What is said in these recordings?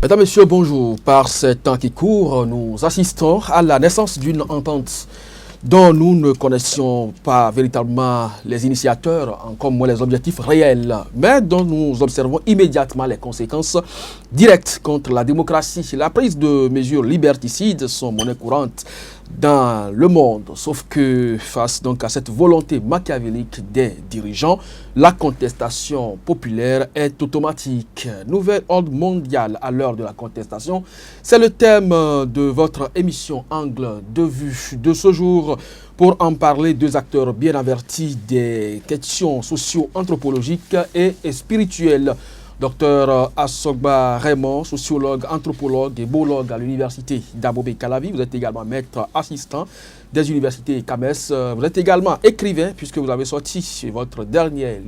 Mesdames, Messieurs, bonjour. Par ces temps qui courent, nous assistons à la naissance d'une entente dont nous ne connaissions pas véritablement les initiateurs, comme les objectifs réels, mais dont nous observons immédiatement les conséquences directes contre la démocratie. La prise de mesures liberticides sont monnaie courante dans le monde, sauf que face donc à cette volonté machiavélique des dirigeants, la contestation populaire est automatique. Nouvel ordre mondial à l'heure de la contestation, c'est le thème de votre émission Angle de vue de ce jour. Pour en parler, deux acteurs bien avertis des questions socio-anthropologiques et spirituelles. Docteur Asogba Raymond, sociologue, anthropologue et biologue à l'université d'Abomey-Calavi. Vous êtes également maître assistant des universités CAMES. Vous êtes également écrivain puisque vous avez sorti votre dernière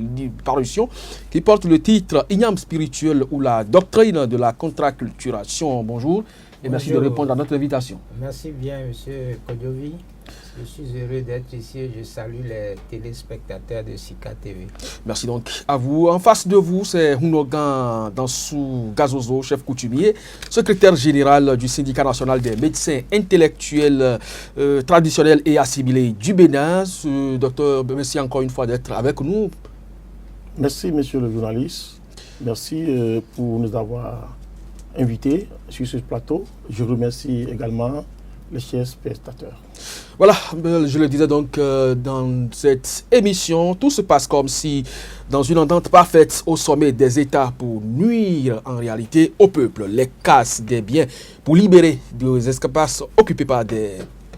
parution qui porte le titre Igname spirituel ou la doctrine de la contraculturation. Bonjour et merci de répondre à notre invitation. Merci bien, monsieur Kodjovi. Je suis heureux d'être ici et je salue les téléspectateurs de Sika TV. Merci donc à vous. En face de vous, c'est Hunogan Dansou Gazozo, chef coutumier, secrétaire général du syndicat national des médecins intellectuels, traditionnels et assimilés du Bénin. Docteur, merci encore une fois d'être avec nous. Merci, monsieur le journaliste. Merci pour nous avoir invités sur ce plateau. Je remercie également les chers spectateurs. Voilà, je le disais donc dans cette émission, tout se passe comme si dans une entente parfaite au sommet des États pour nuire en réalité au peuple, les casses des biens pour libérer des espaces occupés par des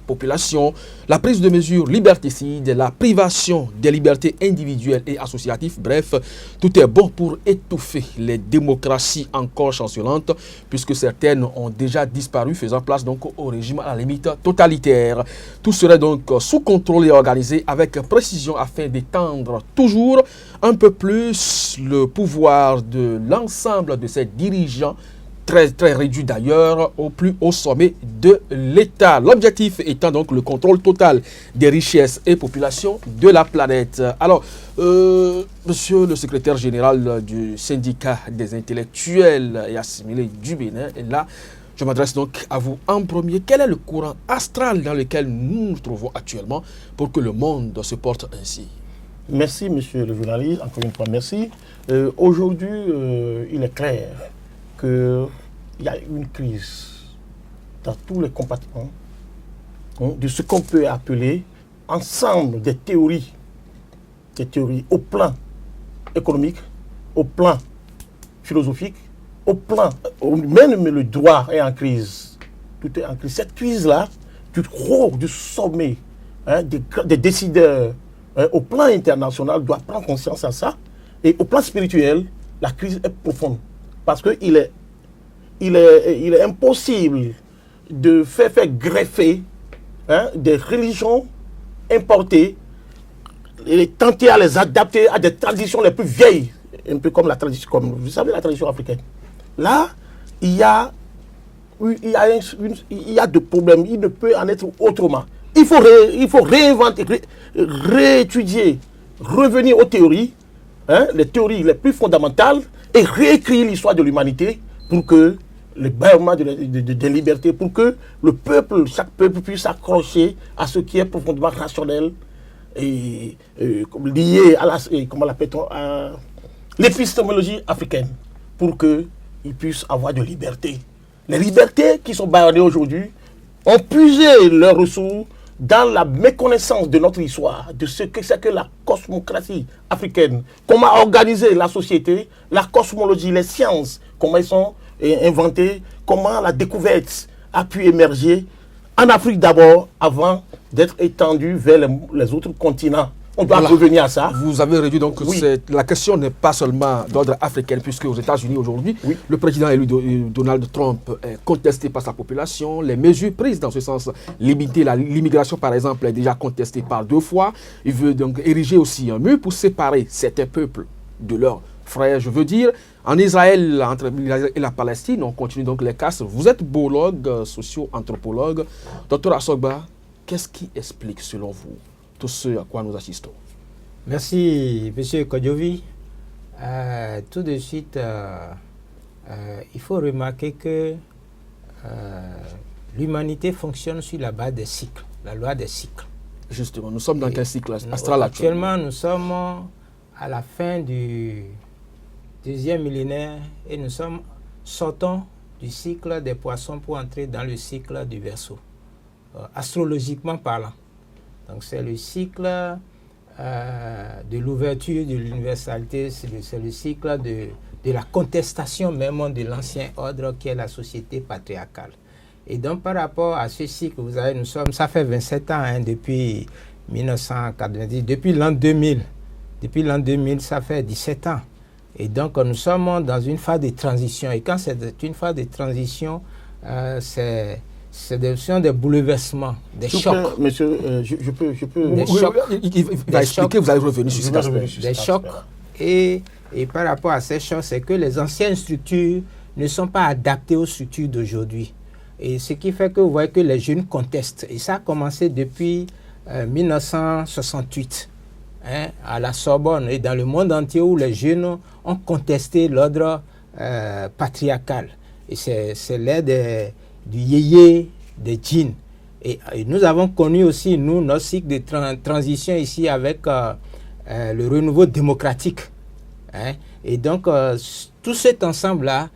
populations, la prise de mesures liberticides, la privation des libertés individuelles et associatives, bref, tout est bon pour étouffer les démocraties encore chancelantes, puisque certaines ont déjà disparu, faisant place donc au régime à la limite totalitaire. Tout serait donc sous contrôle et organisé avec précision afin d'étendre toujours un peu plus le pouvoir de l'ensemble de ces dirigeants, très réduit d'ailleurs au plus haut sommet de l'État. L'objectif étant donc le contrôle total des richesses et populations de la planète. Alors, monsieur le secrétaire général du syndicat des intellectuels et assimilés du Bénin, et là, je m'adresse donc à vous en premier. Quel est le courant astral dans lequel nous nous trouvons actuellement pour que le monde se porte ainsi? Merci, monsieur le journaliste. Encore une fois, merci. Aujourd'hui, il est clair qu'il y a une crise dans tous les compartiments de ce qu'on peut appeler ensemble des théories au plan économique, au plan philosophique, au plan, même le droit est en crise. Tout est en crise. Cette crise-là, du sommet des décideurs au plan international doit prendre conscience de ça. Et au plan spirituel, la crise est profonde. Parce qu'il est impossible de faire greffer des religions importées et tenter à les adapter à des traditions les plus vieilles, un peu comme la tradition, comme vous savez, la tradition africaine. Là, il y a des problèmes, il ne peut en être autrement. Il faut réinventer, réétudier, revenir aux théories, les théories les plus fondamentales, et réécrire l'histoire de l'humanité pour que le bâillement des libertés, pour que le peuple, chaque peuple puisse s'accrocher à ce qui est profondément rationnel et lié à l'épistémologie africaine, pour qu'ils puissent avoir de liberté. Les libertés qui sont bâillonnées aujourd'hui ont puisé leurs ressources dans la méconnaissance de notre histoire, de ce que c'est que la cosmocratie africaine, comment organiser la société, la cosmologie, les sciences, comment elles sont inventées, comment la découverte a pu émerger en Afrique d'abord, avant d'être étendue vers les autres continents. On doit revenir à ça. Vous avez réduit donc, la question n'est pas seulement d'ordre africain, puisque aux États-Unis aujourd'hui, le président élu Donald Trump est contesté par sa population. Les mesures prises dans ce sens, limiter l'immigration par exemple, est déjà contestée par 2 fois. Il veut donc ériger aussi un mur pour séparer certains peuples de leurs frères. Je veux dire, en Israël, entre l'Israël et la Palestine, on continue donc les casses. Vous êtes biologue, socio-anthropologue. Docteur Asogba, qu'est-ce qui explique selon vous tout ce à quoi nous assistons? Merci, monsieur Kodjovi. Tout de suite, il faut remarquer que l'humanité fonctionne sur la base des cycles, la loi des cycles. Justement, nous sommes dans quel cycle astral actuellement? Actuellement, nous sommes à la fin du deuxième millénaire et nous sortons du cycle des poissons pour entrer dans le cycle du Verseau, astrologiquement parlant. Donc c'est le cycle de l'ouverture, de l'universalité, c'est le cycle de la contestation même de l'ancien ordre qui est la société patriarcale. Et donc par rapport à ce cycle, vous savez, ça fait 27 ans depuis 1990, depuis l'an 2000. Depuis l'an 2000, ça fait 17 ans. Et donc nous sommes dans une phase de transition. Et quand c'est une phase de transition, c'est des bouleversements, des chocs. Monsieur, je peux... Des chocs. Il va expliquer, vous allez revenir sur cet aspect. Des chocs. Et par rapport à ces chocs, c'est que les anciennes structures ne sont pas adaptées aux structures d'aujourd'hui. Et ce qui fait que vous voyez que les jeunes contestent. Et ça a commencé depuis 1968, à la Sorbonne et dans le monde entier où les jeunes ont contesté l'ordre patriarcal. Et c'est l'ère du yéyé, des djinns. Et nous avons connu aussi, nous, notre cycle de transition ici avec le renouveau démocratique. Et donc, tout cet ensemble-là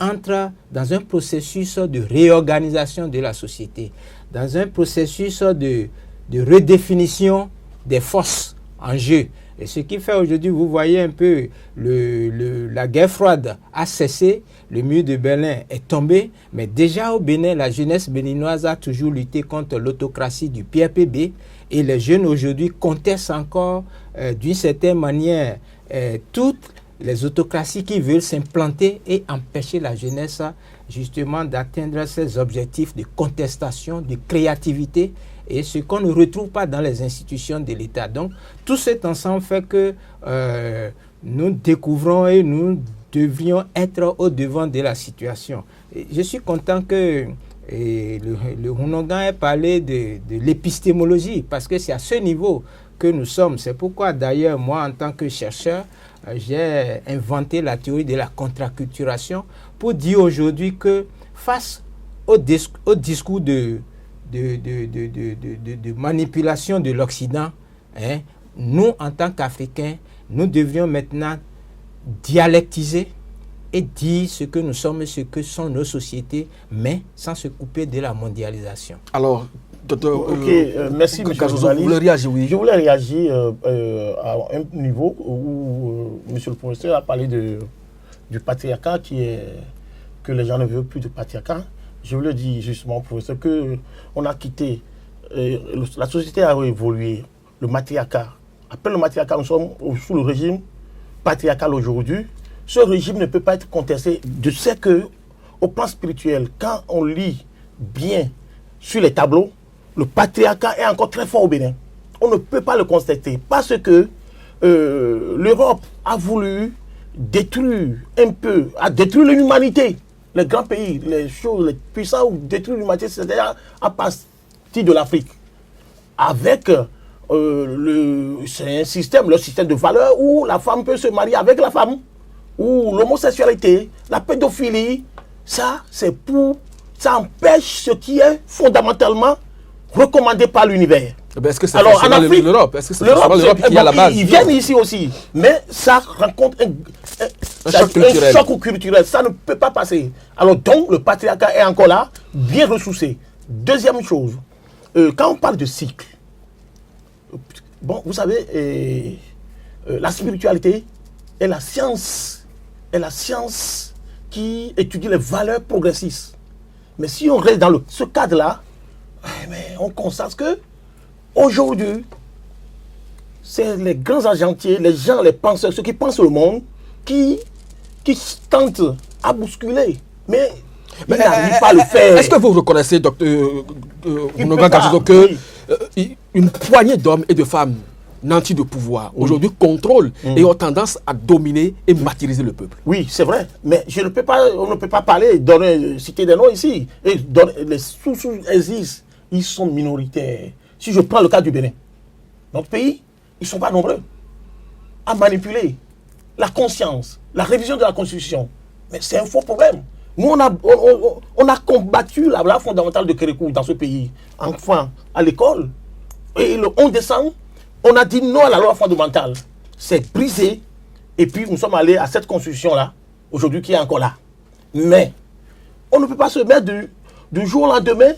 entre dans un processus de réorganisation de la société, dans un processus de redéfinition des forces en jeu. Et ce qui fait aujourd'hui, vous voyez un peu, la guerre froide a cessé, le mur de Berlin est tombé, mais déjà au Bénin, la jeunesse béninoise a toujours lutté contre l'autocratie du PRPB, et les jeunes aujourd'hui contestent encore d'une certaine manière toutes les autocraties qui veulent s'implanter et empêcher la jeunesse justement d'atteindre ses objectifs de contestation, de créativité, et ce qu'on ne retrouve pas dans les institutions de l'État. Donc, tout cet ensemble fait que nous découvrons et nous devrions être au devant de la situation. Et je suis content que le Hunogan ait parlé de l'épistémologie, parce que c'est à ce niveau que nous sommes. C'est pourquoi, d'ailleurs, moi, en tant que chercheur, j'ai inventé la théorie de la contraculturation pour dire aujourd'hui que face au discours de manipulation de l'Occident, nous, en tant qu'Africains, nous devrions maintenant dialectiser et dire ce que nous sommes, ce que sont nos sociétés, mais sans se couper de la mondialisation. Alors, docteur, merci, monsieur vous voulez réagir, oui. Je voulais réagir à un niveau où monsieur le professeur a parlé du patriarcat, que les gens ne veulent plus de patriarcat. Je voulais dire justement, professeur, qu'on a quitté, la société a évolué, le matriarcat. Après le matriarcat, nous sommes sous le régime patriarcal aujourd'hui. Ce régime ne peut pas être contesté. Je sais qu'au plan spirituel, quand on lit bien sur les tableaux, le patriarcat est encore très fort au Bénin. On ne peut pas le contester parce que l'Europe a voulu détruire un peu, a détruit l'humanité. Les grands pays, les choses, les puissants ont détruit l'humanité, c'est-à-dire à partir de l'Afrique. Avec c'est un système, le système de valeurs où la femme peut se marier avec la femme, où l'homosexualité, la pédophilie, ça empêche ce qui est fondamentalement recommandé par l'univers. Est-ce que c'est l'Europe? Est-ce que c'est l'Europe qui est à la base? Ils viennent ici aussi, mais ça rencontre un choc culturel. Ça ne peut pas passer. Alors donc, le patriarcat est encore là, bien ressourcé. Deuxième chose, quand on parle de cycle, bon, vous savez, la spiritualité est la science qui étudie les valeurs progressistes. Mais si on reste dans ce cadre-là, on constate que aujourd'hui, c'est les grands agentiers, les gens, les penseurs, ceux qui pensent au monde, qui tentent à bousculer. Mais ils n'arrivent pas à le faire. Est-ce que vous reconnaissez, docteur une poignée d'hommes et de femmes nantis de pouvoir, aujourd'hui contrôlent et ont tendance à dominer et martyriser le peuple? Oui, c'est vrai. Mais on ne peut pas parler, citer des noms ici. Les sous existent. Ils sont minoritaires. Si je prends le cas du Bénin, notre pays, ils ne sont pas nombreux à manipuler la conscience, la révision de la Constitution. Mais c'est un faux problème. Nous, on a combattu la loi fondamentale de Kérékou dans ce pays, enfin, à l'école. Et le 11 décembre, on a dit non à la loi fondamentale. C'est brisé. Et puis, nous sommes allés à cette constitution-là, aujourd'hui, qui est encore là. Mais, on ne peut pas se mettre du jour au lendemain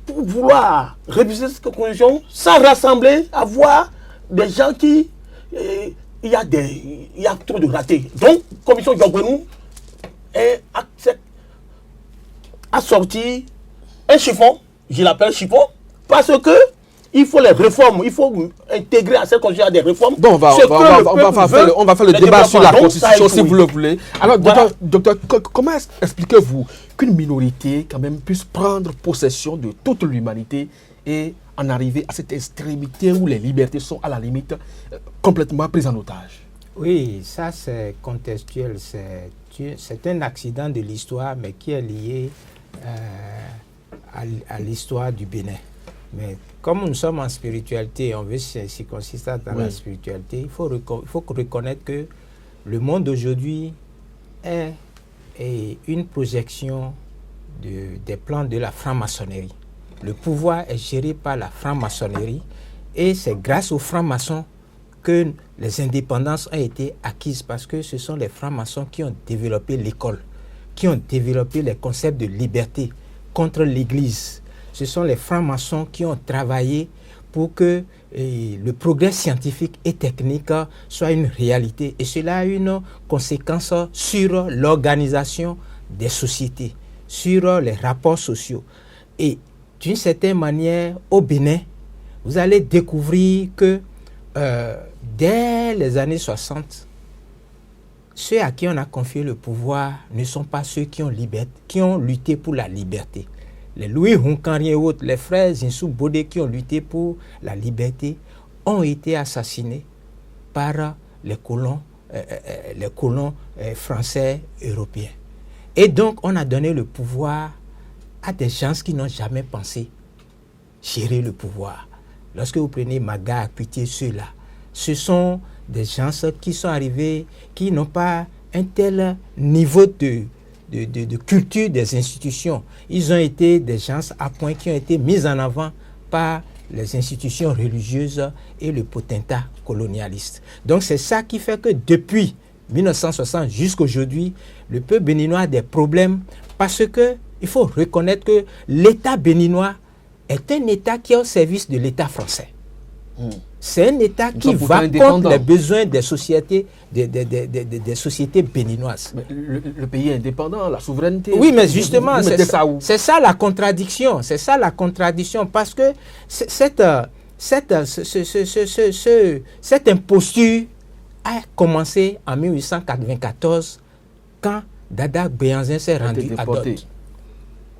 pour vouloir réviser cette constitution sans rassembler, avoir des gens qui... Il y a trop de ratés. Donc, commission Diogbenou a sorti un chiffon, je l'appelle chiffon, parce que il faut les réformes, il faut intégrer à cette constitution des réformes. Bon, on va faire le débat sur la constitution si vous le voulez. Alors, voilà. docteur, comment expliquez-vous qu'une minorité quand même puisse prendre possession de toute l'humanité et en arriver à cette extrémité où les libertés sont à la limite complètement prises en otage? Oui, ça c'est contextuel, c'est un accident de l'histoire, mais qui est lié à l'histoire du Bénin. Mais comme nous sommes en spiritualité, on veut s'y consister dans la spiritualité, il faut reconnaître que le monde d'aujourd'hui est une projection des plans de la franc-maçonnerie. Le pouvoir est géré par la franc-maçonnerie et c'est grâce aux francs-maçons que les indépendances ont été acquises, parce que ce sont les francs-maçons qui ont développé l'école, qui ont développé les concepts de liberté contre l'Église. Ce sont les francs-maçons qui ont travaillé pour que le progrès scientifique et technique soit une réalité. Et cela a une conséquence sur l'organisation des sociétés, sur les rapports sociaux. Et d'une certaine manière, au Bénin, vous allez découvrir que dès les années 60, ceux à qui on a confié le pouvoir ne sont pas ceux qui ont lutté pour la liberté. Les Louis Hunkanri et autres, les frères Zinsou Bodé qui ont lutté pour la liberté ont été assassinés par les colons français européens. Et donc, on a donné le pouvoir à des gens qui n'ont jamais pensé gérer le pouvoir. Lorsque vous prenez Maga, Akuité, ceux-là, ce sont des gens qui sont arrivés, qui n'ont pas un tel niveau de culture des institutions. Ils ont été des gens à point qui ont été mis en avant par les institutions religieuses et le potentat colonialiste. Donc c'est ça qui fait que depuis 1960 jusqu'à aujourd'hui, le peuple béninois a des problèmes, parce que il faut reconnaître que l'État béninois est un État qui est au service de l'État français. C'est un État qui va contre les besoins des sociétés, des sociétés béninoises. Mais le pays est indépendant, la souveraineté. Oui, mais justement, c'est ça la contradiction. C'est ça la contradiction, parce que cette imposture a commencé en 1894 quand Dada Béhanzin s'est rendu à Dot.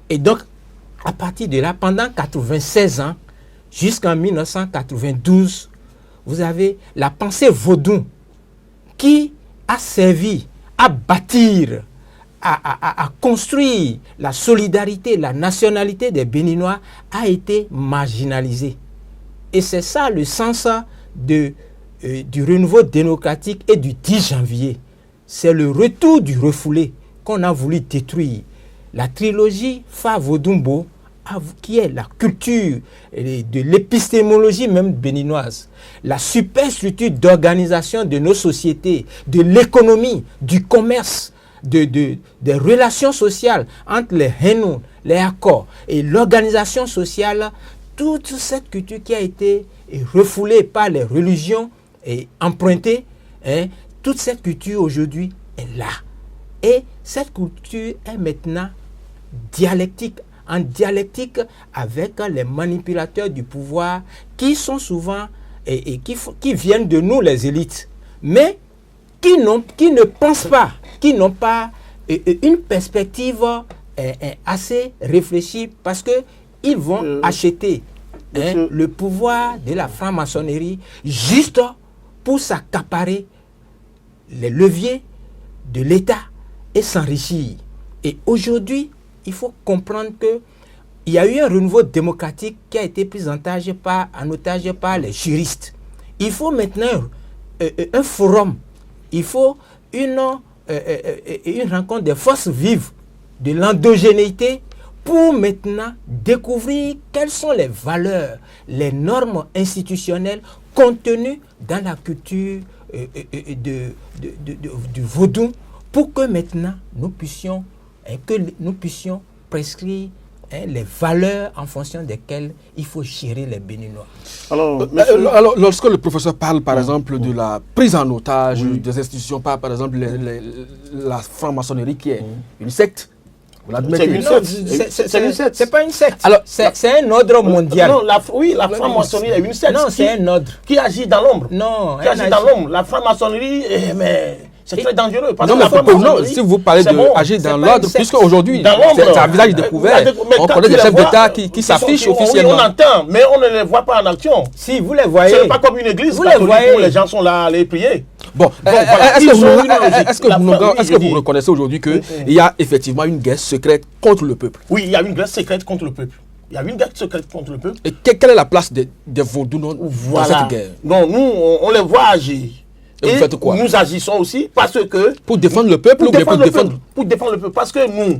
Et donc, à partir de là, pendant 96 ans, jusqu'en 1992, vous avez la pensée vaudou qui a servi à bâtir, à construire la solidarité, la nationalité des Béninois a été marginalisée. Et c'est ça le sens du renouveau démocratique et du 10 janvier. C'est le retour du refoulé qu'on a voulu détruire. La trilogie Fa Vodumbo, qui est la culture de l'épistémologie même béninoise, la superstructure d'organisation de nos sociétés, de l'économie, du commerce, des relations sociales entre les Hénou, les accords et l'organisation sociale, toute cette culture qui a été refoulée par les religions et empruntée, toute cette culture aujourd'hui est là. Et cette culture est maintenant dialectique, en dialectique avec les manipulateurs du pouvoir qui sont souvent et qui viennent de nous les élites, mais qui ne pensent pas, qui n'ont pas une perspective assez réfléchie, parce qu'ils vont acheter le pouvoir de la franc-maçonnerie juste pour s'accaparer les leviers de l'État et s'enrichir. Et aujourd'hui, il faut comprendre qu'il y a eu un renouveau démocratique qui a été pris en otage par les juristes. Il faut maintenant un forum, il faut une une rencontre des forces vives de l'endogénéité pour maintenant découvrir quelles sont les valeurs, les normes institutionnelles contenues dans la culture du vaudou, pour que maintenant nous puissions prescrire les valeurs en fonction desquelles il faut gérer les Béninois. Alors, alors, lorsque le professeur parle, par exemple, de la prise en otage des institutions, par exemple, la franc-maçonnerie qui est une secte, vous l'admettez? C'est pas une secte. Alors, c'est un ordre mondial. Non, la franc-maçonnerie est une secte. Non, c'est un ordre qui agit dans l'ombre. Non, qui agit dans l'ombre. La franc-maçonnerie, mais c'est très dangereux. Parce non, mais si vous parlez d'agir dans l'ordre, puisque aujourd'hui, c'est un visage découvert, on connaît des chefs d'État qui s'affichent officiellement. On entend, mais on ne les voit pas en action. Si, vous les voyez. Ce n'est pas comme une église catholique où les gens sont là à les prier. Bon, est-ce que vous reconnaissez aujourd'hui qu'il y a effectivement une guerre secrète contre le peuple? Oui, il y a une guerre secrète contre le peuple. Il y a une guerre secrète contre le peuple. Et quelle est la place des vaudous dans cette guerre? Non, nous, on les voit agir. Et vous faites quoi? Nous agissons aussi parce que... Pour défendre le peuple ou bien pour défendre... Pour défendre le peuple. Parce que nous,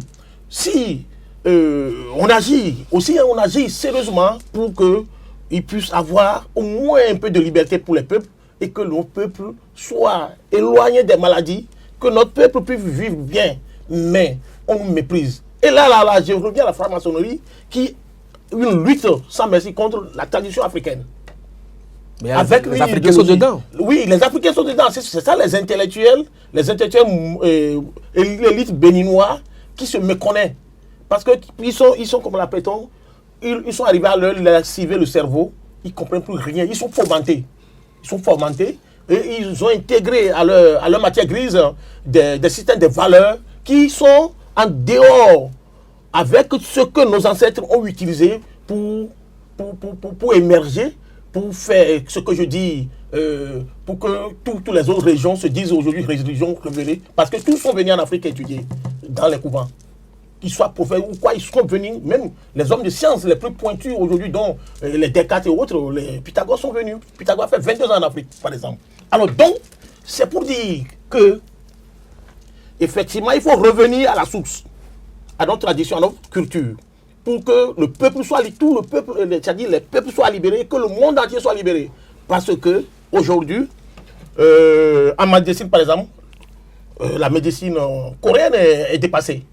si on agit aussi, on agit sérieusement pour qu'ils puissent avoir au moins un peu de liberté pour les peuples et que nos peuples soient éloignés des maladies, que notre peuple puisse vivre bien, mais on nous méprise. Et là, je reviens à la franc-maçonnerie qui est une lutte sans merci contre la tradition africaine. Mais avec les Africains sont dedans. Oui, les Africains sont dedans. C'est ça les intellectuels et l'élite béninois qui se méconnaissent. Parce qu'ils sont comme l'appelle-t-on, ils sont arrivés à leur activer le cerveau, ils ne comprennent plus rien, ils sont formatés. Et ils ont intégré à leur matière grise des systèmes de valeurs qui sont en dehors avec ce que nos ancêtres ont utilisé pour émerger, pour faire ce que je dis, pour que toutes les autres régions se disent aujourd'hui régions révélées, parce que tous sont venus en Afrique étudier dans les couvents. Qu'ils soient prophètes ou quoi, ils sont venus, même les hommes de science les plus pointus aujourd'hui, dont les Descartes et autres, les Pythagore sont venus. Pythagore a fait 22 ans en Afrique, par exemple. Alors donc, c'est pour dire que, effectivement, il faut revenir à la source, à notre tradition, à notre culture, pour que le peuple soit, tout le peuple, c'est-à-dire les peuples soient libérés, que le monde entier soit libéré. Parce que, aujourd'hui, en médecine, par exemple, la médecine coréenne est dépassée.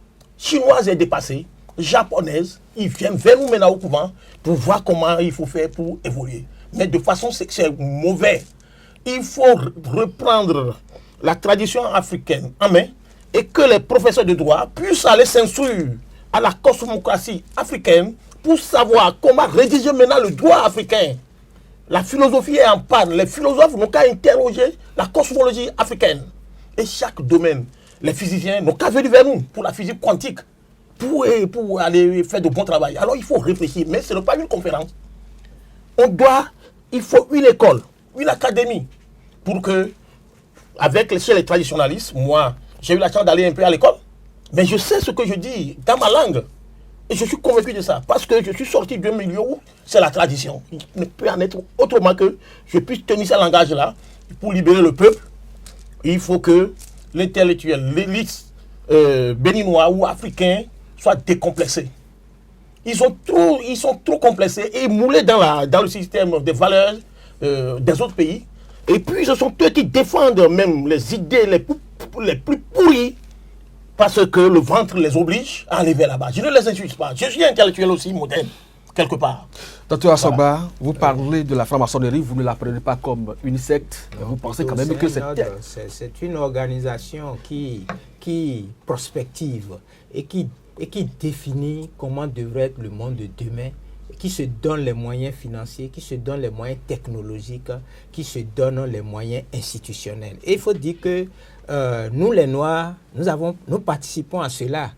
Chinoise est dépassée, japonaise, ils viennent vers nous maintenant au couvent pour voir comment il faut faire pour évoluer. Mais de façon c'est mauvais. Il faut reprendre la tradition africaine en main et que les professeurs de droit puissent aller s'instruire à la cosmocratie africaine pour savoir comment rédiger maintenant le droit africain. La philosophie est en panne. Les philosophes n'ont qu'à interroger la cosmologie africaine. Et chaque domaine. Les physiciens n'ont qu'à venir vers nous pour la physique quantique, pour aller faire de bon travail. Alors il faut réfléchir, mais ce n'est pas une conférence. Il faut une école, une académie, pour que, chez les traditionalistes, moi, j'ai eu la chance d'aller un peu à l'école, mais je sais ce que je dis dans ma langue. Et je suis convaincu de ça, parce que je suis sorti d'un milieu où c'est la tradition. Il ne peut en être autrement que je puisse tenir ce langage-là pour libérer le peuple. Il faut que l'intellectuel, l'élite béninois ou africain soit décomplexé. Ils sont trop complexés et moulés dans le système des valeurs des autres pays. Et puis ce sont eux qui défendent même les idées les plus pourries parce que le ventre les oblige à arriver là-bas. Je ne les insulte pas. Je suis intellectuel aussi moderne, quelque part. Docteur Assoba, vous parlez de la franc-maçonnerie, vous ne la prenez pas comme une secte. Vous pensez quand même que c'est une organisation qui prospective et qui définit comment devrait être le monde de demain, qui se donne les moyens financiers, qui se donne les moyens technologiques, qui se donne les moyens institutionnels. Et il faut dire que nous, les Noirs, nous participons à cela.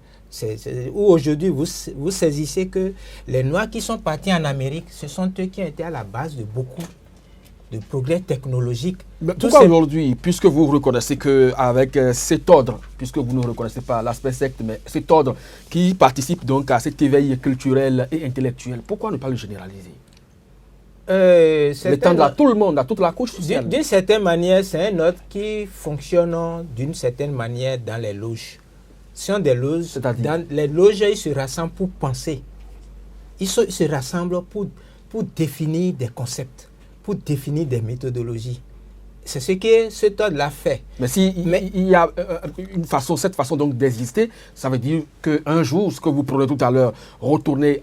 Où aujourd'hui, vous saisissez que les Noirs qui sont partis en Amérique, ce sont eux qui ont été à la base de beaucoup de progrès technologiques. Mais pourquoi aujourd'hui, puisque vous reconnaissez qu'avec cet ordre, puisque vous ne reconnaissez pas l'aspect secte, mais cet ordre qui participe donc à cet éveil culturel et intellectuel, pourquoi ne pas le généraliser? l'étendre à tout le monde, à toute la couche sociale. D'une certaine manière, c'est un ordre qui fonctionne d'une certaine manière dans les loges. Ce sont des loges. Dans les loges, ils se rassemblent pour penser. Ils se rassemblent pour définir des concepts, pour définir des méthodologies. C'est ce que cet ordre-là fait. Mais il y a cette façon donc d'exister, ça veut dire qu'un jour, ce que vous prenez tout à l'heure, retourner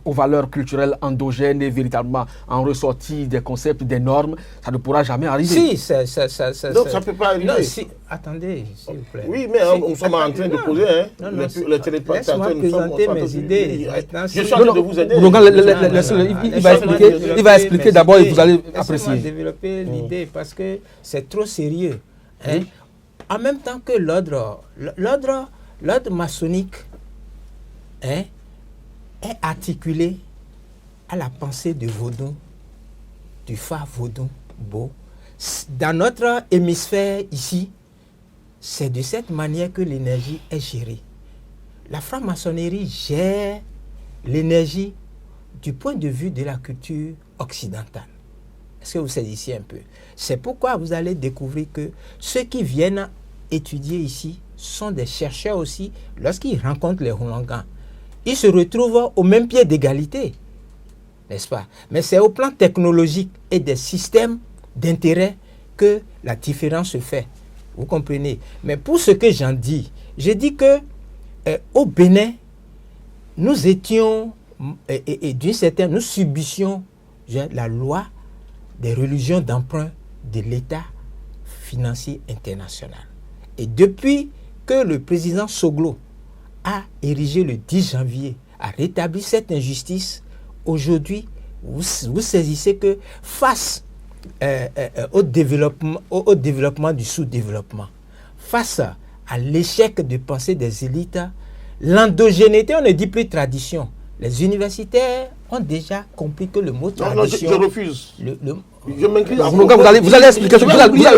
aux valeurs culturelles endogènes et véritablement en ressortir des concepts, des normes, ça ne pourra jamais arriver. Si, ça donc ça ne peut pas arriver. Non, attendez, s'il vous plaît. Oui, mais nous sommes en train de poser les téléspectateurs. Laisse-moi présenter mes idées. Je suis en train de vous aider. Il va expliquer d'abord et vous allez apprécier. Laissez-moi développer l'idée parce que c'est trop sérieux. Hein? En même temps que l'ordre maçonnique est articulé à la pensée de Vodun, du phare Vodun Bo. Dans notre hémisphère ici, c'est de cette manière que l'énergie est gérée. La franc-maçonnerie gère l'énergie du point de vue de la culture occidentale. Est-ce que vous saisissez un peu? C'est pourquoi vous allez découvrir que ceux qui viennent étudier ici sont des chercheurs aussi. Lorsqu'ils rencontrent les Hulangans, ils se retrouvent au même pied d'égalité, n'est-ce pas? Mais c'est au plan technologique et des systèmes d'intérêt que la différence se fait. Vous comprenez? Mais pour ce que j'en dis, je dis que au Bénin, nous étions, et d'une certaine, nous subissions la loi des religions d'emprunt de l'État financier international. Et depuis que le président Soglo a érigé le 10 janvier, a rétabli cette injustice, aujourd'hui, vous saisissez que face au développement du sous-développement, face à l'échec de pensée des élites, l'endogénéité, on ne dit plus tradition. Les universitaires ont déjà compris que le mot tradition... Non, je refuse. Je m'incline. Vous allez expliquer. Vous allez revenir.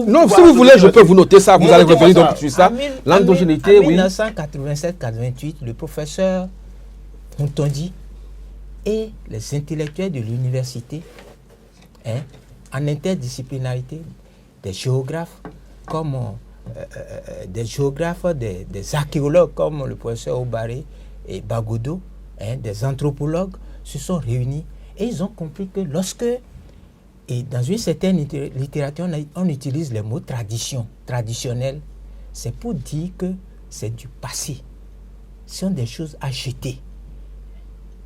Non, si vous voulez, je peux vous noter ça. Vous allez revenir donc sur ça. L'endogénéité, oui. En 1987-88, le professeur Hontondi et les intellectuels de l'université, en interdisciplinarité, des géographes comme des archéologues comme le professeur Obaré et Bagodo, des anthropologues se sont réunis et ils ont compris que lorsque, et dans une certaine littérature, on utilise le mot tradition, traditionnel, c'est pour dire que c'est du passé. Ce sont des choses à jeter.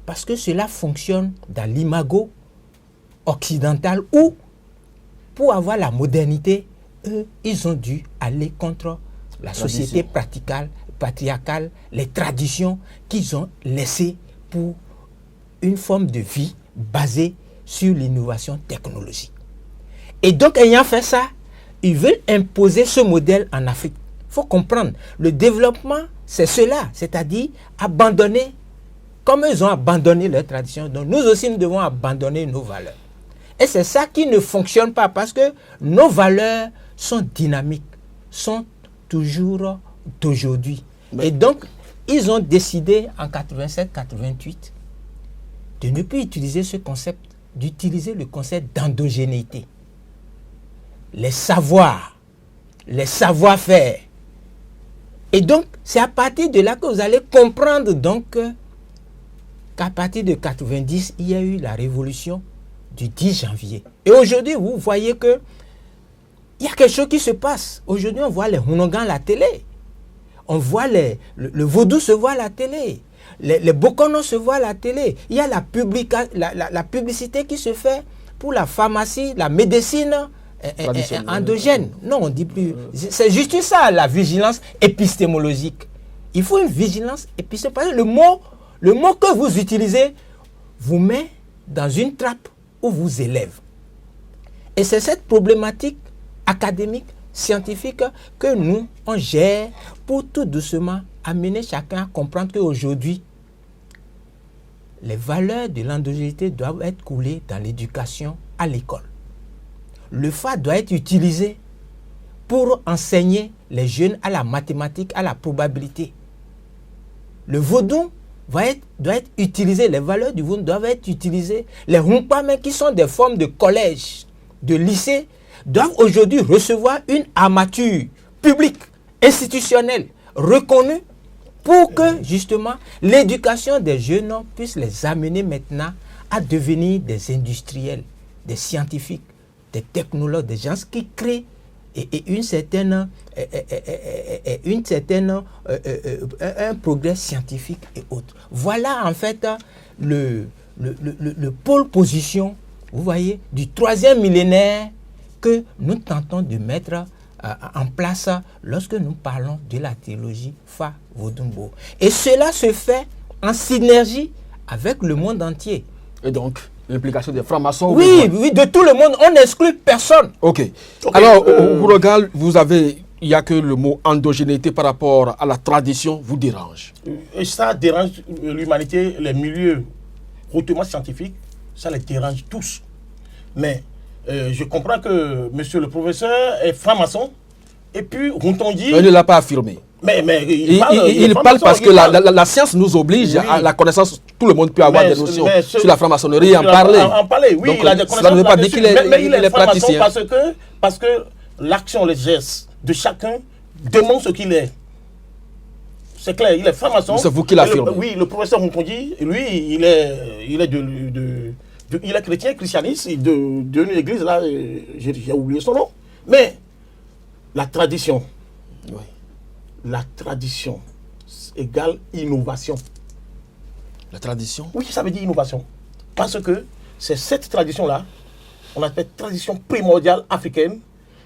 Parce que cela fonctionne dans l'imago occidental où, pour avoir la modernité, eux, ils ont dû aller contre la société patriarcale, les traditions qu'ils ont laissées pour une forme de vie basée sur l'innovation technologique. Et donc, ayant fait ça, ils veulent imposer ce modèle en Afrique. Il faut comprendre, le développement, c'est cela, c'est-à-dire abandonner, comme ils ont abandonné leurs traditions, donc nous aussi, nous devons abandonner nos valeurs. Et c'est ça qui ne fonctionne pas, parce que nos valeurs sont dynamiques, sont toujours d'aujourd'hui. Et donc, ils ont décidé en 87-88 de ne plus utiliser ce concept, d'utiliser le concept d'endogénéité. Les savoirs, les savoir-faire. Et donc, c'est à partir de là que vous allez comprendre donc qu'à partir de 90, il y a eu la révolution du 10 janvier. Et aujourd'hui, vous voyez que il y a quelque chose qui se passe. Aujourd'hui, on voit les Hunongans à la télé. On voit le vaudou se voit à la télé. Les Bokono se voient à la télé. Il y a la publicité qui se fait pour la pharmacie, la médecine endogène. Non, on ne dit plus. C'est juste ça, la vigilance épistémologique. Il faut une vigilance épistémologique. Le mot que vous utilisez vous met dans une trappe ou vous élève. Et c'est cette problématique académique, scientifique que nous, on gère pour tout doucement amener chacun à comprendre qu'aujourd'hui, les valeurs de l'endogénéité doivent être coulées dans l'éducation à l'école. Le phare doit être utilisé pour enseigner les jeunes à la mathématique, à la probabilité. Le vaudou doit être utilisée, les valeurs du Wundu doivent être utilisées. Les Hunkpame, qui sont des formes de collège, de lycée, doivent aujourd'hui recevoir une armature publique, institutionnelle, reconnue, pour que justement l'éducation des jeunes puisse les amener maintenant à devenir des industriels, des scientifiques, des technologues, des gens qui créent un progrès scientifique et autres. Voilà en fait le pôle position, vous voyez, du 3e millénaire que nous tentons de mettre en place lorsque nous parlons de la théologie Fa Vodumbo. Et cela se fait en synergie avec le monde entier. Et donc, l'implication des francs-maçons? Oui, de tout le monde, on n'exclut personne. Ok. Alors, au Rourogal, il n'y a que le mot endogénéité par rapport à la tradition vous dérange? Et ça dérange l'humanité, les milieux hautement scientifiques, ça les dérange tous. Mais je comprends que monsieur le professeur est franc-maçon, et puis Rontondi... Il ne l'a pas affirmé. Mais il parle parce que la science nous oblige à la connaissance. Tout le monde peut avoir des notions sur la franc-maçonnerie et en parler. Oui, donc, il a des connaissances. cela ne veut pas dire qu'il est praticien. Parce que l'action, les gestes de chacun démontrent ce qu'il est. C'est clair, il est franc-maçon. C'est vous qui l'affirmez. Oui, le professeur Rontondi, lui, il est chrétien, christianiste, de une église, là, j'ai oublié son nom. Mais la tradition... Oui. La tradition égale innovation. La tradition? Oui, ça veut dire innovation. Parce que c'est cette tradition-là, on appelle tradition primordiale africaine,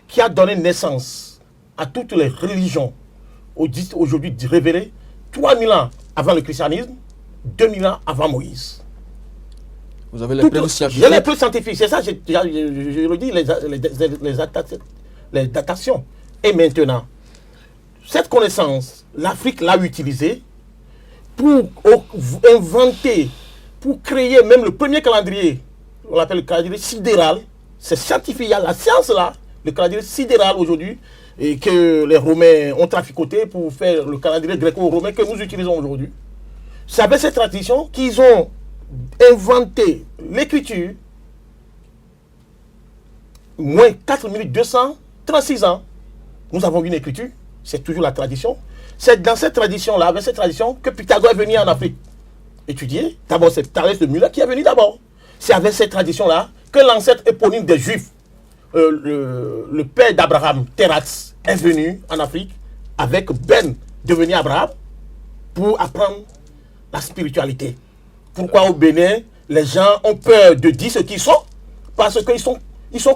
qui a donné naissance à toutes les religions, aujourd'hui révélées, 3000 ans avant le christianisme, 2000 ans avant Moïse. Vous avez les preuves scientifiques? J'ai les preuves scientifiques, c'est ça, je le dis, les datations. Et maintenant, cette connaissance, l'Afrique l'a utilisée pour inventer, pour créer même le premier calendrier, on l'appelle le calendrier sidéral. C'est scientifique, il y a la science là, le calendrier sidéral aujourd'hui, et que les Romains ont traficoté pour faire le calendrier gréco-romain que nous utilisons aujourd'hui. C'est avec cette tradition qu'ils ont inventé l'écriture, moins 4236 ans, nous avons une écriture. C'est toujours la tradition. C'est dans cette tradition-là, avec cette tradition, que Pythagore est venu en Afrique étudier. D'abord, c'est Thalès de Milet qui est venu d'abord. C'est avec cette tradition-là que l'ancêtre éponyme des Juifs, le père d'Abraham, Teratz, est venu en Afrique avec Ben, devenu Abraham, pour apprendre la spiritualité. Pourquoi au Bénin, les gens ont peur de dire ce qu'ils sont? Parce qu'ils sont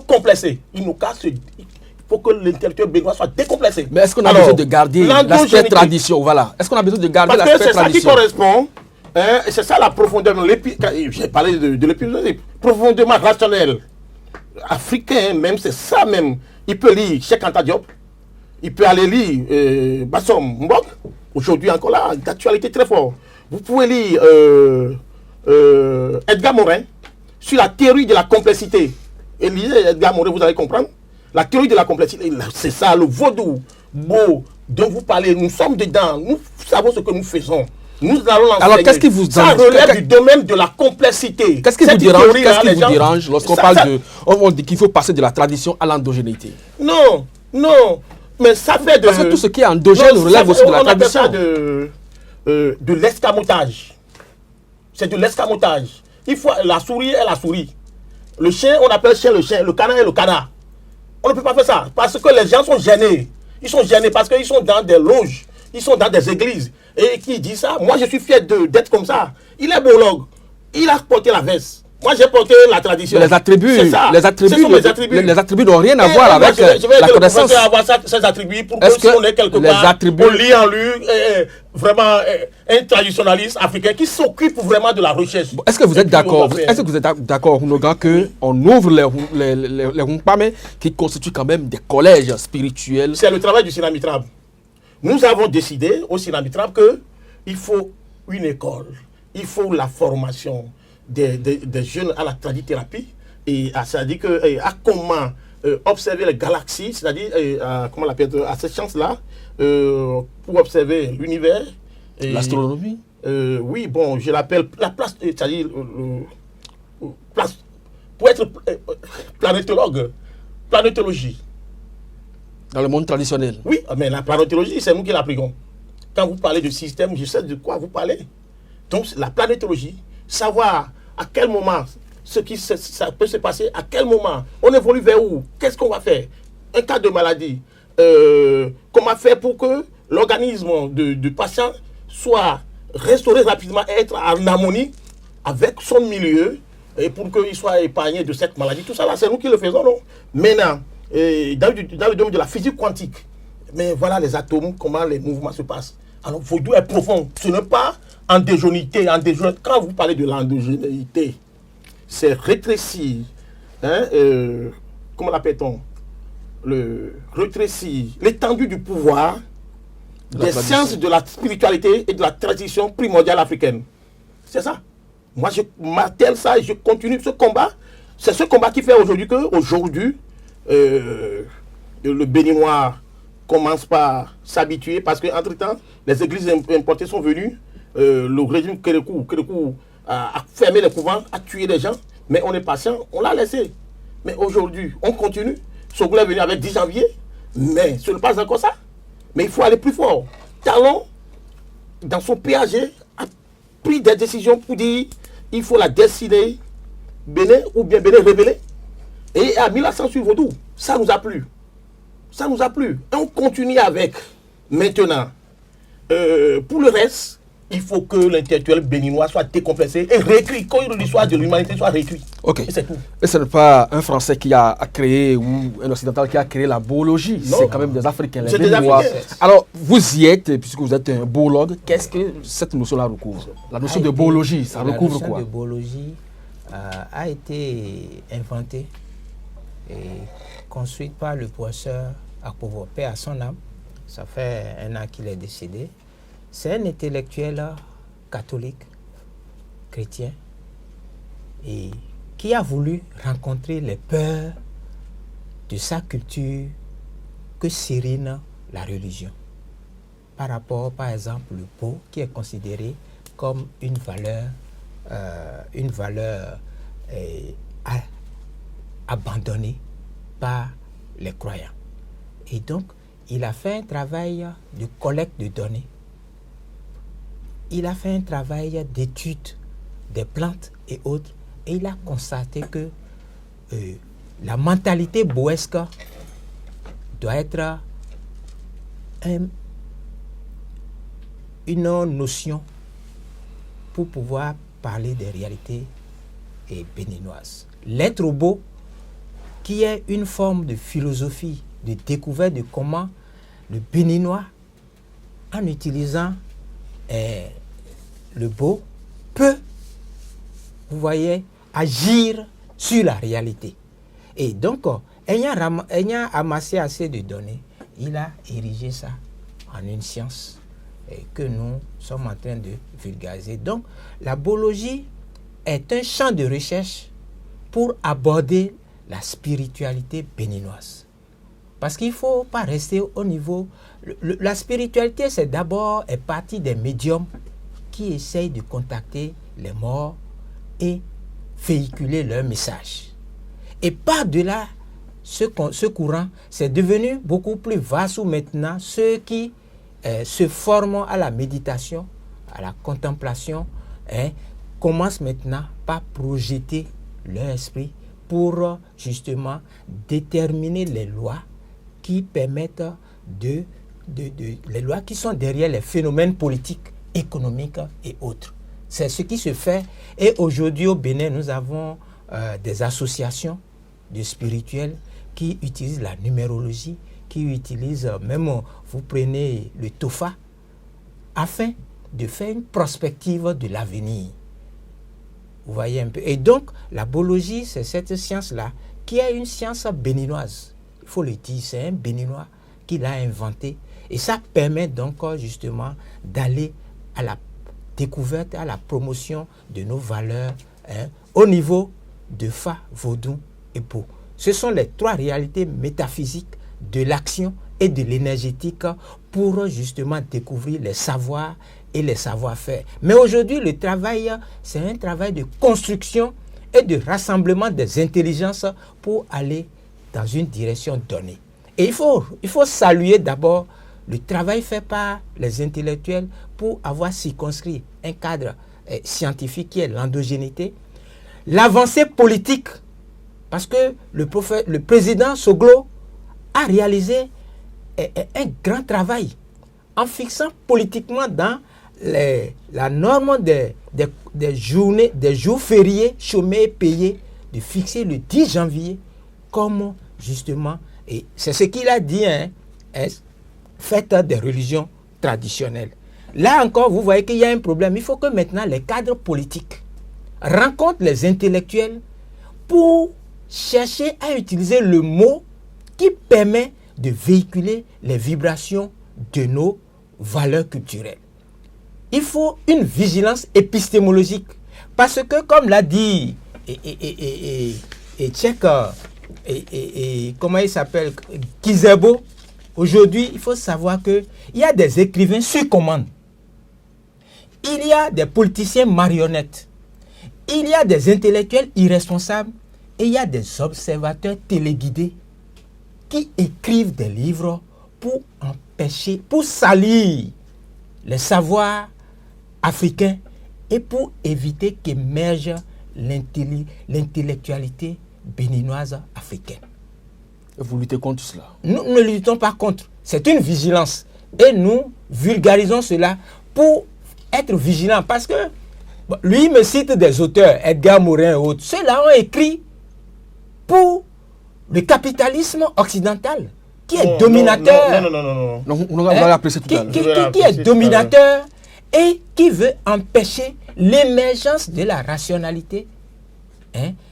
complexés. Ils n'ont qu'à se... Il faut que l'intellectuel béninois soit décomplexé. Mais est-ce qu'on a besoin de garder l'aspect tradition? Voilà. Est-ce qu'on a besoin de garder l'aspect tradition? Parce que c'est ça qui correspond. Hein, c'est ça la profondeur. J'ai parlé de l'épisode profondément rationnel. Africain, même, c'est ça même. Il peut lire Cheikh Anta Diop. Il peut aller lire Bassom Mbok. Aujourd'hui encore là, d'actualité très fort. Vous pouvez lire Edgar Morin sur la théorie de la complexité. Et lisez Edgar Morin, vous allez comprendre. La théorie de la complexité, c'est ça, le vaudou beau dont vous parlez. Nous sommes dedans, nous savons ce que nous faisons. Nous allons l'enseigner. Alors, qu'est-ce qui vous ça relève du domaine de la complexité. Qu'est-ce qui vous dérange, lorsqu'on parle on dit qu'il faut passer de la tradition à l'endogénéité? Non, mais ça fait de... Parce que tout ce qui est endogène relève aussi de la tradition. On appelle ça de l'escamotage. C'est de l'escamotage. La souris est la souris. Le chien, on appelle chien le chien. Le canard est le canard. On ne peut pas faire ça, parce que les gens sont gênés. Ils sont gênés parce qu'ils sont dans des loges, ils sont dans des églises. Et qui dit ça? Moi, je suis fier d'être comme ça. Il est biologue, il a porté la veste. Moi, j'ai porté la tradition. Mais les attributs n'ont rien à voir avec la connaissance. Je vais avoir ces attributs pour que si on est quelque part, on lit en lui vraiment un traditionnaliste africain qui s'occupe vraiment de la recherche. Est-ce que vous êtes d'accord? Est-ce que vous êtes d'accord, Hunoga, qu'on ouvre les Hunkpame qui constituent quand même des collèges spirituels? C'est le travail du Sinamitrab. Nous avons décidé au Sinamitrab qu'il faut une école, il faut la formation des jeunes à la tradithérapie, et c'est-à-dire à comment observer les galaxies, c'est-à-dire à cette chance-là, pour observer l'univers. L'astronomie. Oui, bon, je l'appelle la place, c'est-à-dire place, pour être planétologue, planétologie. Dans le monde traditionnel. Oui, mais la planétologie, c'est nous qui l'appliquons. Quand vous parlez de système, je sais de quoi vous parlez. Donc, la planétologie, savoir à quel moment ça peut se passer, à quel moment, on évolue vers où, qu'est-ce qu'on va faire. Un cas de maladie, comment faire pour que l'organisme du patient soit restauré rapidement, être en harmonie avec son milieu, et pour qu'il soit épargné de cette maladie. Tout ça, là, c'est nous qui le faisons, non? Maintenant, dans le domaine de la physique quantique, mais voilà les atomes, comment les mouvements se passent. Alors, Vaudou est profond. Ce n'est pas endogénéité. Quand vous parlez de l'endogénéité, c'est rétrécir, hein, comment l'appelle-t-on, rétrécir l'étendue du pouvoir des sciences de la spiritualité et de la tradition primordiale africaine. C'est ça. Moi, je m'attelle ça et je continue ce combat. C'est ce combat qui fait aujourd'hui qu'aujourd'hui, le Béninois commence par s'habituer parce qu'entre-temps, les églises importées sont venues. Le régime Kérékou a fermé les couvents, a tué les gens, mais on est patient, on l'a laissé. Mais aujourd'hui, on continue. Sogou est venu avec 10 janvier, mais ce n'est pas encore ça. Mais il faut aller plus fort. Talon, dans son PAG, a pris des décisions pour dire il faut la dessiner Bénin ou bien Bénin révélé. Et a mis l'accent sur Vaudou. Ça nous a plu. Ça nous a plu. Et on continue avec. Maintenant, pour le reste, il faut que l'intellectuel béninois soit décomplexé et réécrit. Quand l'histoire de l'humanité soit réécrite. Ok. Et c'est tout. Et ce n'est pas un Français qui a créé ou un Occidental qui a créé la boologie. C'est quand même des Africains, les Béninois. Alors, vous y êtes, puisque vous êtes un boologue. Qu'est-ce que cette notion-là recouvre? La notion de boologie, ça recouvre quoi? La notion de boologie a été inventée et construite par le professeur Akpovo, paix à son âme. Ça fait un an qu'il est décédé. C'est un intellectuel catholique, chrétien, et qui a voulu rencontrer les peurs de sa culture que sérine la religion. Par rapport, par exemple, le pot, qui est considéré comme une valeur abandonnée par les croyants. Et donc, il a fait un travail de collecte de données. Il a fait un travail d'étude des plantes et autres. Et il a constaté que la mentalité boesque doit être une notion pour pouvoir parler des réalités béninoises. L'être beau, qui est une forme de philosophie, de découverte de comment le Béninois, en utilisant le beau, peut, vous voyez, agir sur la réalité. Et donc, ayant amassé assez de données, il a érigé ça en une science que nous sommes en train de vulgariser. Donc, la boologie est un champ de recherche pour aborder la spiritualité béninoise. Parce qu'il ne faut pas rester au niveau... La spiritualité, c'est d'abord partie des médiums qui essayent de contacter les morts et véhiculer leur message. Et par-delà ce courant, c'est devenu beaucoup plus vaste où maintenant ceux qui se forment à la méditation, à la contemplation, commencent maintenant par projeter leur esprit pour justement déterminer les lois qui permettent les lois qui sont derrière les phénomènes politiques, économiques et autres. C'est ce qui se fait. Et aujourd'hui au Bénin, nous avons des associations de spirituels qui utilisent la numérologie, qui utilisent même, vous prenez le TOFA, afin de faire une prospective de l'avenir. Vous voyez un peu. Et donc, la boologie, c'est cette science-là, qui est une science béninoise. Il faut le dire, c'est un Béninois qui l'a inventé. Et ça permet donc justement d'aller à la découverte, à la promotion de nos valeurs au niveau de Fa, Vaudou et Po. Ce sont les trois réalités métaphysiques de l'action et de l'énergétique pour justement découvrir les savoirs et les savoir-faire. Mais aujourd'hui, le travail, c'est un travail de construction et de rassemblement des intelligences pour aller dans une direction donnée. Et il faut saluer d'abord le travail fait par les intellectuels pour avoir circonscrit un cadre scientifique qui est l'endogénéité, l'avancée politique, parce que le président Soglo a réalisé un grand travail en fixant politiquement dans la norme des jours fériés, chômés et payés, de fixer le 10 janvier comme justement, et c'est ce qu'il a dit, fête des religions traditionnelles. Là encore, vous voyez qu'il y a un problème. Il faut que maintenant les cadres politiques rencontrent les intellectuels pour chercher à utiliser le mot qui permet de véhiculer les vibrations de nos valeurs culturelles. Il faut une vigilance épistémologique parce que, comme l'a dit comment il s'appelle, Kizerbo, aujourd'hui, il faut savoir qu'il y a des écrivains sur commande. Il y a des politiciens marionnettes. Il y a des intellectuels irresponsables et il y a des observateurs téléguidés qui écrivent des livres pour empêcher, pour salir les savoirs africains et pour éviter qu'émerge l'intellectualité béninoise africaine. Vous luttez contre cela? Nous ne luttons pas contre. C'est une vigilance. Et nous vulgarisons cela pour être vigilants. Parce que lui me cite des auteurs, Edgar Morin et autres. Ceux-là ont écrit pour le capitalisme occidental qui est dominateur. Non. On va l'apprécier tout à l'heure. Qui est dominateur et qui veut empêcher l'émergence de la rationalité,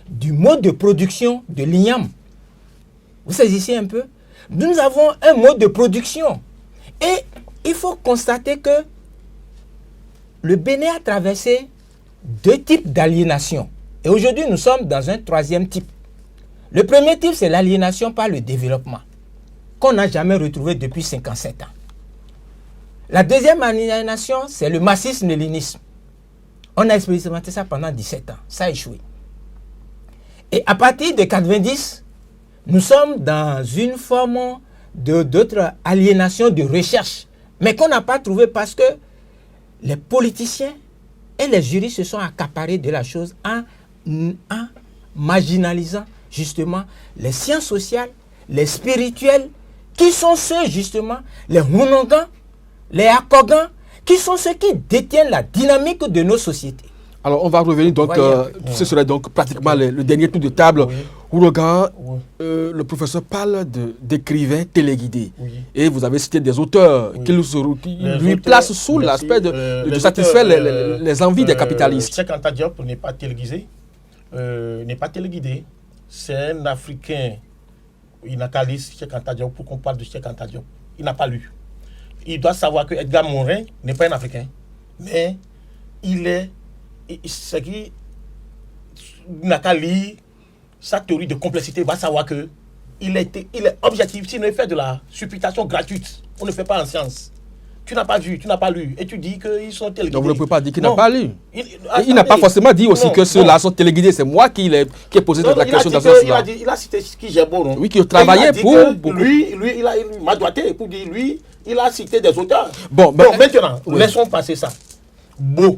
du mode de production de l'igname. Vous saisissez un peu? Nous avons un mode de production. Et il faut constater que le Bénin a traversé 2 types d'aliénation. Et aujourd'hui, nous sommes dans un 3e type. Le premier type, c'est l'aliénation par le développement, qu'on n'a jamais retrouvé depuis 57 ans. La deuxième aliénation, c'est le marxisme-léninisme. On a expérimenté ça pendant 17 ans. Ça a échoué. Et à partir de 90, nous sommes dans une forme d'autres aliénations de recherche, mais qu'on n'a pas trouvé parce que les politiciens et les juristes se sont accaparés de la chose en marginalisant justement les sciences sociales, les spirituels, qui sont ceux justement, les Hunongans, les Akogans, qui sont ceux qui détiennent la dynamique de nos sociétés. Alors on va revenir donc, ce serait donc pratiquement le dernier tour de table. Ourogan, le professeur parle d'écrivains téléguidés. Et vous avez cité des auteurs qui lui placent sous l'aspect de satisfaire les envies des capitalistes. Cheikh Anta Diop n'est pas téléguidé. C'est un Africain, il n'a qu'à lire Cheikh Anta Diop pour qu'on parle de Cheikh Anta Diop. Il n'a pas lu. Il doit savoir que Edgar Morin n'est pas un Africain, mais il n'a qu'à lire sa théorie de complexité, il va savoir que il est objectif. S'il ne fait de la supputation gratuite, on ne fait pas en science. Tu n'as pas vu, tu n'as pas lu, et tu dis qu'ils sont téléguidés. Donc vous ne pouvez pas dire qu'il n'a pas lu. Il n'a pas forcément dit aussi que ceux-là sont téléguidés. C'est moi qui ai posé la question dans ce sens-là. Il a cité Kizerbo, non? Oui, qui travaillait pour... Lui, il m'a doigté pour dire, lui, il a cité des auteurs. Bon maintenant, laissons passer ça. Beau.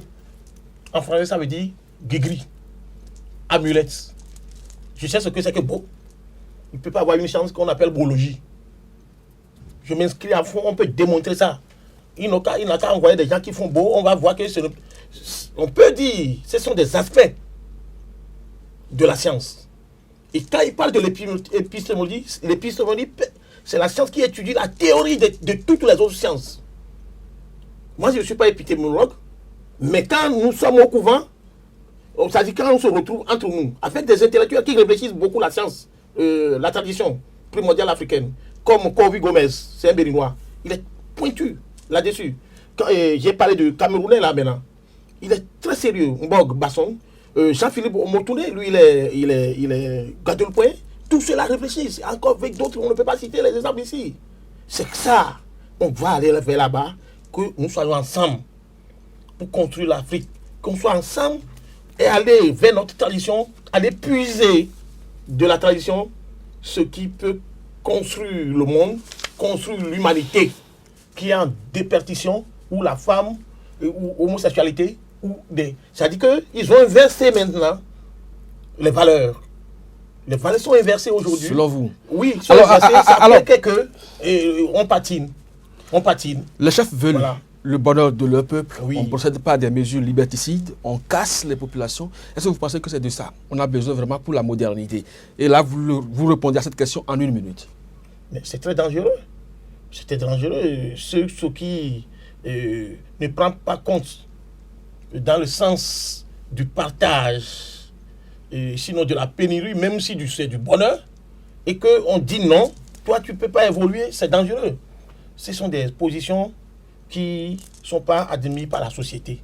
En français, ça veut dire guigri, amulette. Je sais ce que c'est que beau. Il ne peut pas avoir une science qu'on appelle biologie. Je m'inscris à fond, on peut démontrer ça. Il n'a qu'à envoyer des gens qui font beau, on va voir que on peut dire ce sont des aspects de la science. Et quand il parle de l'épistémologie, c'est la science qui étudie la théorie de toutes les autres sciences. Moi, je ne suis pas épistémologue, mais quand nous sommes au couvent, c'est-à-dire quand on se retrouve entre nous, avec des intellectuels qui réfléchissent beaucoup la science, la tradition primordiale africaine, comme Corvi Gomez, c'est un Béninois, il est pointu là-dessus. J'ai parlé de Camerounais là maintenant, il est très sérieux. Mbog Basson, Jean-Philippe Motouné, lui il est Gadelpoint, tout cela réfléchissent. Encore avec d'autres, on ne peut pas citer les exemples ici. C'est que ça, on va aller vers là-bas, que nous soyons ensemble. pour construire l'Afrique. Qu'on soit ensemble et aller vers notre tradition, aller puiser de la tradition ce qui peut construire le monde, construire l'humanité qui est en déperdition, ou la femme, ou homosexualité, ou des... C'est-à-dire qu'ils ont inversé maintenant les valeurs. Les valeurs sont inversées aujourd'hui. Selon vous? Oui, sont inversées. Ça fait que on patine. On patine. Les chefs veulent Voilà. le bonheur de leur peuple. Oui. On ne procède pas à des mesures liberticides. On casse les populations. Est-ce que vous pensez que c'est de ça? On a besoin vraiment pour la modernité. Et là, vous répondez à cette question en 1 minute. Mais c'est très dangereux. C'est très dangereux. Ceux qui ne prennent pas compte dans le sens du partage, sinon de la pénurie, même si c'est du bonheur, et qu'on dit non, toi tu ne peux pas évoluer, c'est dangereux. Ce sont des positions qui ne sont pas admises par la société.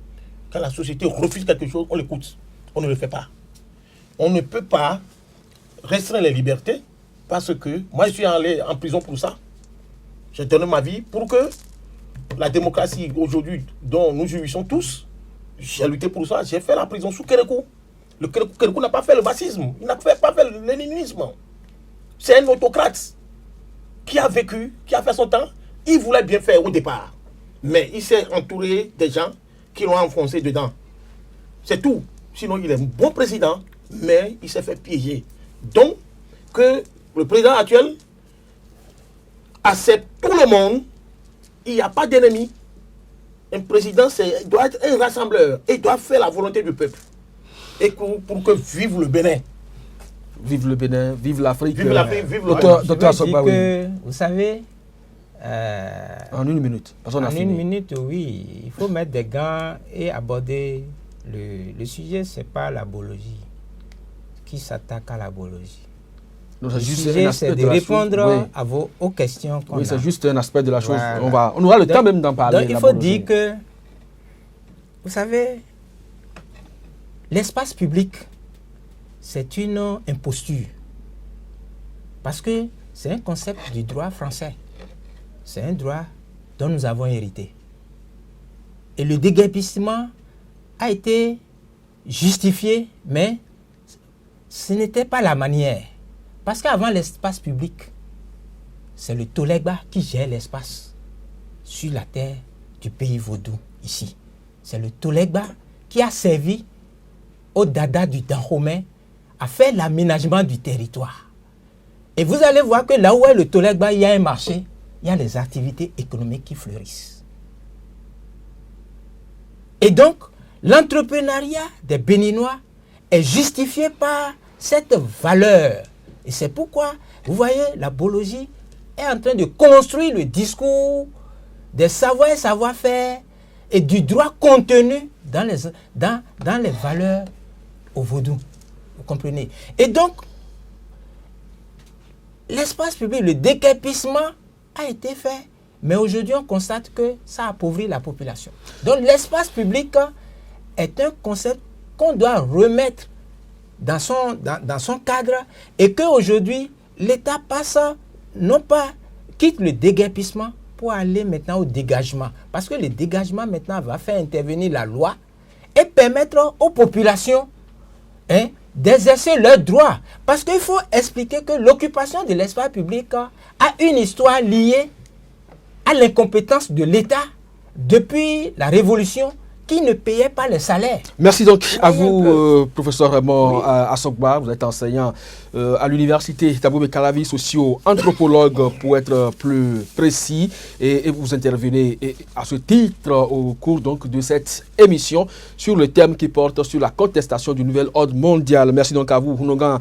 Quand la société refuse quelque chose, on l'écoute. On ne le fait pas. On ne peut pas restreindre les libertés parce que moi je suis allé en prison pour ça. J'ai donné ma vie pour que la démocratie aujourd'hui dont nous jouissons tous, j'ai lutté pour ça. J'ai fait la prison sous Kérékou. Le Kérékou n'a pas fait le fascisme, il n'a pas fait le léninisme. C'est un autocrate qui a vécu, qui a fait son temps. Il voulait bien faire au départ. Mais il s'est entouré des gens qui l'ont enfoncé dedans. C'est tout. Sinon, il est un bon président, mais il s'est fait piéger. Donc, que le président actuel accepte tout le monde, il n'y a pas d'ennemi. Un président doit être un rassembleur et doit faire la volonté du peuple. Et pour que vive le Bénin. Vive le Bénin, vive l'Afrique. Vive l'Afrique, vive le Docteur Je Assogba, oui. que, vous savez, En 1 minute. en 1 minute, oui, il faut mettre des gants et aborder le sujet, c'est pas la biologie qui s'attaque à la biologie. Donc, Le juste sujet, un aspect c'est de de la répondre chose. aux questions qu'on Oui, a. c'est juste un aspect de la chose. Voilà. On aura le Donc- temps même d'en parler. Donc, il la faut biologie. dire que, vous savez, l'espace public, c'est une imposture. Parce que c'est un concept du droit français. C'est un droit dont nous avons hérité. Et le déguerpissement a été justifié, mais ce n'était pas la manière. Parce qu'avant l'espace public, c'est le Tolegba qui gère l'espace sur la terre du pays vaudou, ici. C'est le Tolegba qui a servi au Dada du Dahomey à faire l'aménagement du territoire. Et vous allez voir que là où est le Tolegba, il y a un marché, il y a les activités économiques qui fleurissent. Et donc, l'entrepreneuriat des Béninois est justifié par cette valeur. Et c'est pourquoi, vous voyez, la biologie est en train de construire le discours des savoirs et savoir-faire et du droit contenu dans les valeurs au vaudou. Vous comprenez? Et donc, l'espace public, le déguerpissement a été fait, mais aujourd'hui on constate que ça appauvrit la population. Donc l'espace public est un concept qu'on doit remettre dans son cadre et qu'aujourd'hui l'État passe, non pas, quitte le déguerpissement pour aller maintenant au dégagement. Parce que le dégagement maintenant va faire intervenir la loi et permettre aux populations d'exercer leurs droits. Parce qu'il faut expliquer que l'occupation de l'espace public a une histoire liée à l'incompétence de l'État depuis la Révolution qui ne payait pas les salaires. Merci donc à vous, professeur Raymond Assogba. Vous êtes enseignant à l'université d'Abomey Calavi, socio-anthropologue pour être plus précis. Et vous intervenez à ce titre au cours donc de cette émission sur le thème qui porte sur la contestation du nouvel ordre mondial. Merci donc à vous, Hunogan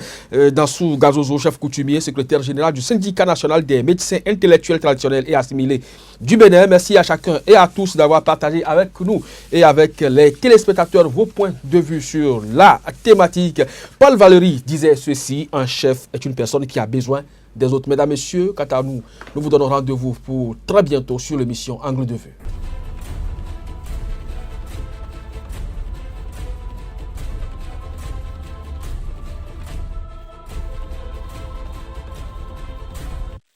Dansou Gazozo, chef coutumier, secrétaire général du syndicat national des médecins intellectuels traditionnels et assimilés du Bénin. Merci à chacun et à tous d'avoir partagé avec nous et avec les téléspectateurs vos points de vue sur la thématique. Paul Valéry disait ceci: un chef est une personne qui a besoin des autres. Mesdames, Messieurs, quant à nous, nous vous donnons rendez-vous pour très bientôt sur l'émission Angle de Vue.